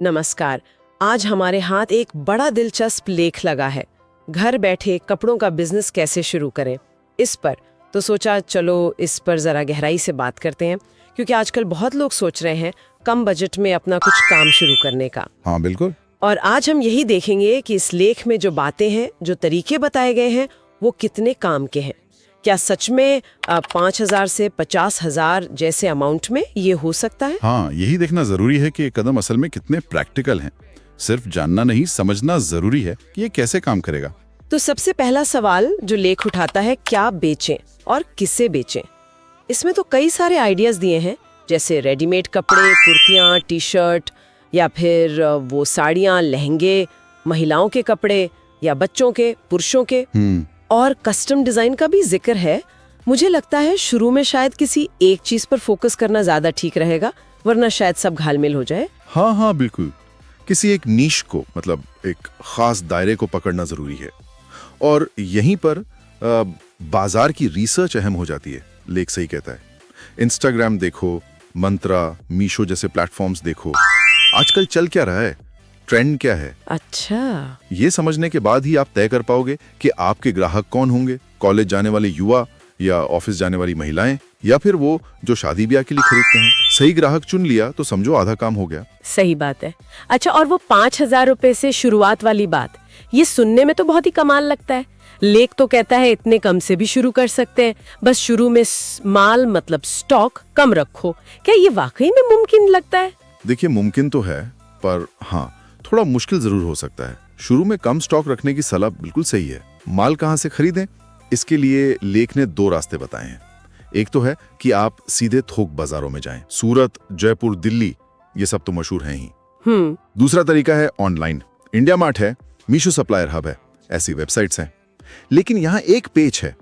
नमस्कार। आज हमारे हाथ एक बड़ा दिलचस्प लेख लगा है, घर बैठे कपड़ों का बिजनेस कैसे शुरू करें। इस पर तो सोचा चलो इस पर ज़रा गहराई से बात करते हैं, क्योंकि आजकल बहुत लोग सोच रहे हैं कम बजट में अपना कुछ काम शुरू करने का। हाँ बिल्कुल। और आज हम यही देखेंगे कि इस लेख में जो बातें हैं, जो तरीके बताए गए हैं, वो कितने काम के हैं। क्या सच में 5,000 से 50,000 जैसे अमाउंट में ये हो सकता है? हाँ, यही देखना जरूरी है कि ये कदम असल में कितने प्रैक्टिकल हैं। सिर्फ जानना नहीं, समझना जरूरी है कि ये कैसे काम करेगा। तो सबसे पहला सवाल जो लेख उठाता है, क्या बेचें और किसे बेचें। इसमें तो कई सारे आइडियाज दिए हैं, जैसे रेडीमेड कपड़े, कुर्तियाँ, टी शर्ट, या फिर वो साड़ियाँ, लहंगे, महिलाओं के कपड़े या बच्चों के, पुरुषों के, और कस्टम डिजाइन का भी जिक्र है। मुझे लगता है शुरू में शायद किसी एक चीज पर फोकस करना ज्यादा ठीक रहेगा, वरना शायद सब घालमेल हो जाए। हाँ बिल्कुल। किसी एक नीश को, मतलब एक खास दायरे को पकड़ना जरूरी है। और यहीं पर बाजार की रिसर्च अहम हो जाती है। लेख सही कहता है। इंस्टाग्राम देखो, मंत्रा, मीशो जैसे प्लेटफॉर्म्स देखो, आजकल चल क्या रहा है, ट्रेंड क्या है। अच्छा, ये समझने के बाद ही आप तय कर पाओगे कि आपके ग्राहक कौन होंगे। कॉलेज जाने वाले युवा, या ऑफिस जाने वाली महिलाएं, या फिर वो जो शादी ब्याह के लिए खरीदते हैं। सही ग्राहक चुन लिया तो समझो आधा काम हो गया। सही बात है। अच्छा, और वो 5,000 रुपए से शुरुआत वाली बात, ये सुनने में तो बहुत ही कमाल लगता है। लेख तो कहता है इतने कम से भी शुरू कर सकते हैं, बस शुरू में माल मतलब स्टॉक कम रखो। क्या ये वाकई में मुमकिन लगता है? देखिए, मुमकिन तो है, पर हाँ, थोड़ा मुश्किल जरूर हो सकता है। शुरू में कम स्टॉक रखने की सलाह बिल्कुल सही है। माल कहाँ से खरीदें, इसके लिए लेख ने 2 रास्ते बताए हैं। एक तो है कि आप सीधे थोक बाजारों में जाएं। सूरत, जयपुर, दिल्ली, ये सब तो मशहूर हैं ही। दूसरा तरीका है ऑनलाइन। इंडिया मार्ट है, मीशो सप्लायर हब है, ऐसी वेबसाइट्स हैं। लेकिन यहाँ एक पेच है,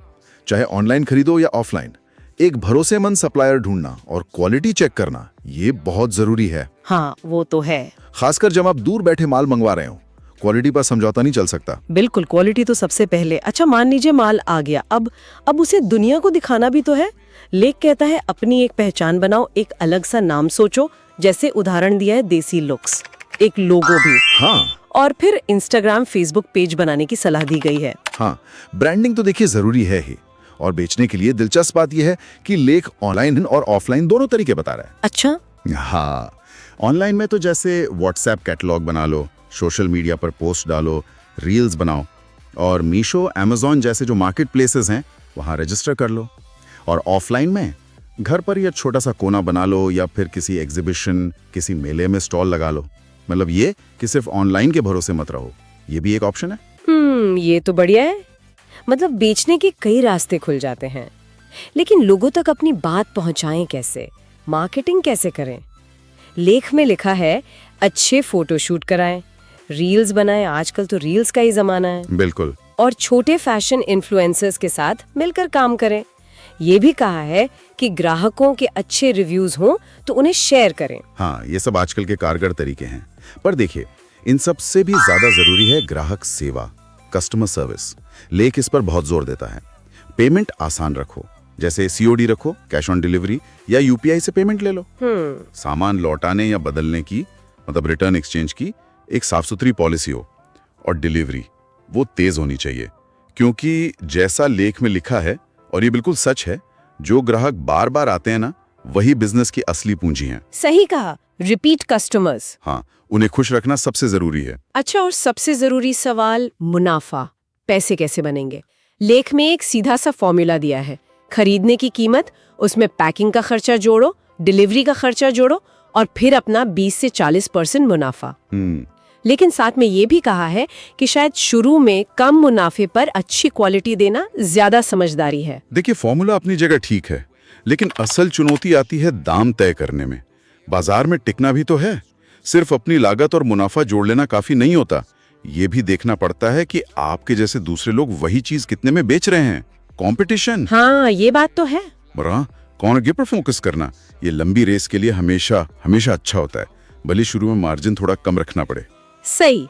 चाहे ऑनलाइन खरीदो या ऑफलाइन, एक भरोसेमंद सप्लायर ढूंढना और क्वालिटी चेक करना, ये बहुत जरूरी है। हाँ, वो तो है। खासकर जब आप दूर बैठे माल मंगवा रहे हो, क्वालिटी पर समझौता नहीं चल सकता। बिल्कुल, क्वालिटी तो सबसे पहले। अच्छा, मान लीजिए माल आ गया, अब उसे दुनिया को दिखाना भी तो है। लेख कहता है अपनी एक पहचान बनाओ, एक अलग सा नाम सोचो, जैसे उदाहरण दिया है देसी लुक्स, एक लोगो भी। हाँ, और फिर इंस्टाग्राम, फेसबुक पेज बनाने की सलाह दी गई है। हाँ, ब्रांडिंग तो देखिए जरूरी है ही। और बेचने के लिए दिलचस्प बात यह है कि लेख ऑनलाइन और ऑफलाइन दोनों तरीके बता रहा है। अच्छा, हाँ, ऑनलाइन में तो जैसे व्हाट्सएप कैटलॉग बना लो, सोशल मीडिया पर पोस्ट डालो, रील्स बनाओ, और मीशो, अमेज़न जैसे जो मार्केट प्लेसेस हैं वहाँ रजिस्टर कर लो। और ऑफलाइन में घर पर या छोटा सा कोना बना लो, या फिर किसी एग्जीबिशन, किसी मेले में स्टॉल लगा लो। मतलब ये कि सिर्फ ऑनलाइन के भरोसे मत रहो, ये भी एक ऑप्शन है। ये तो बढ़िया है। मतलब बेचने के कई रास्ते खुल जाते हैं, लेकिन लोगों तक अपनी बात पहुंचाएं कैसे, मार्केटिंग कैसे करें। लेख में लिखा है अच्छे फोटोशूट कराएं, रील्स बनाएं, आजकल तो रील्स का ही जमाना है। बिल्कुल। और छोटे फैशन इन्फ्लुएंसर्स के साथ मिलकर काम करें। ये भी कहा है कि ग्राहकों के अच्छे रिव्यूज हों तो उन्हें शेयर करें। हाँ, ये सब आजकल के कारगर तरीके हैं। पर देखिए, इन सब से भी ज्यादा जरूरी है ग्राहक सेवा, कस्टमर सर्विस। लेख इस पर बहुत जोर देता है। पेमेंट आसान रखो, जैसे सीओडी रखो, कैश ऑन डिलीवरी, या यूपीआई से पेमेंट ले लो। सामान लौटाने या बदलने की, मतलब रिटर्न एक्सचेंज की एक साफ सुथरी पॉलिसी हो। और डिलीवरी वो तेज होनी चाहिए, क्योंकि जैसा लेख में लिखा है, और ये बिल्कुल सच है, जो ग्राहक बार बार आते हैं ना, वही बिजनेस की असली पूंजी हैं। सही कहा, रिपीट कस्टमर्स। हाँ, उन्हें खुश रखना सबसे जरूरी है। अच्छा, और सबसे जरूरी सवाल, मुनाफा, पैसे कैसे बनेंगे। लेख में एक सीधा सा फॉर्मूला दिया है। खरीदने की कीमत, उसमें पैकिंग का खर्चा जोड़ो, डिलीवरी का खर्चा जोड़ो, और फिर अपना 20 से 40% मुनाफा। लेकिन साथ में ये भी कहा है कि शायद शुरू में कम मुनाफे पर अच्छी क्वालिटी देना ज्यादा समझदारी है। देखिए, फॉर्मूला अपनी जगह ठीक है, लेकिन असल चुनौती आती है दाम तय करने में। बाजार में टिकना भी तो है। सिर्फ अपनी लागत और मुनाफा जोड़ लेना काफी नहीं होता। ये भी देखना पड़ता है कि आपके जैसे दूसरे लोग वही चीज कितने में बेच रहे हैं। कंपटीशन। हाँ, ये बात तो है। कौन पर फोकस करना, ये लंबी रेस के लिए हमेशा अच्छा होता है, भले शुरू में मार्जिन थोड़ा कम रखना पड़े। सही।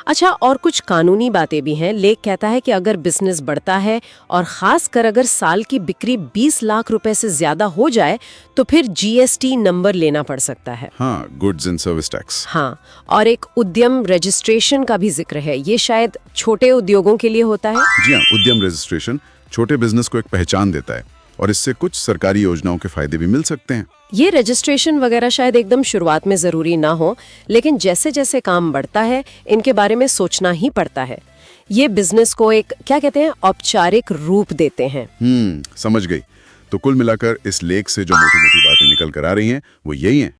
अच्छा, और कुछ कानूनी बातें भी हैं। लेख कहता है कि अगर बिजनेस बढ़ता है और खासकर अगर साल की बिक्री 20 लाख रुपए से ज्यादा हो जाए तो फिर जीएसटी नंबर लेना पड़ सकता है। हाँ, गुड्स एंड सर्विस टैक्स। हाँ, और एक उद्यम रजिस्ट्रेशन का भी जिक्र है। ये शायद छोटे उद्योगों के लिए होता है। जी हाँ, उद्यम रजिस्ट्रेशन छोटे बिजनेस को एक पहचान देता है और इससे कुछ सरकारी योजनाओं के फायदे भी मिल सकते हैं। ये रजिस्ट्रेशन वगैरह शायद एकदम शुरुआत में जरूरी ना हो, लेकिन जैसे जैसे काम बढ़ता है इनके बारे में सोचना ही पड़ता है। ये बिजनेस को एक, क्या कहते हैं, औपचारिक रूप देते हैं। समझ गई। तो कुल मिलाकर इस लेख से जो मोटी मोटी बातें निकल कर आ रही हैं वो यही हैं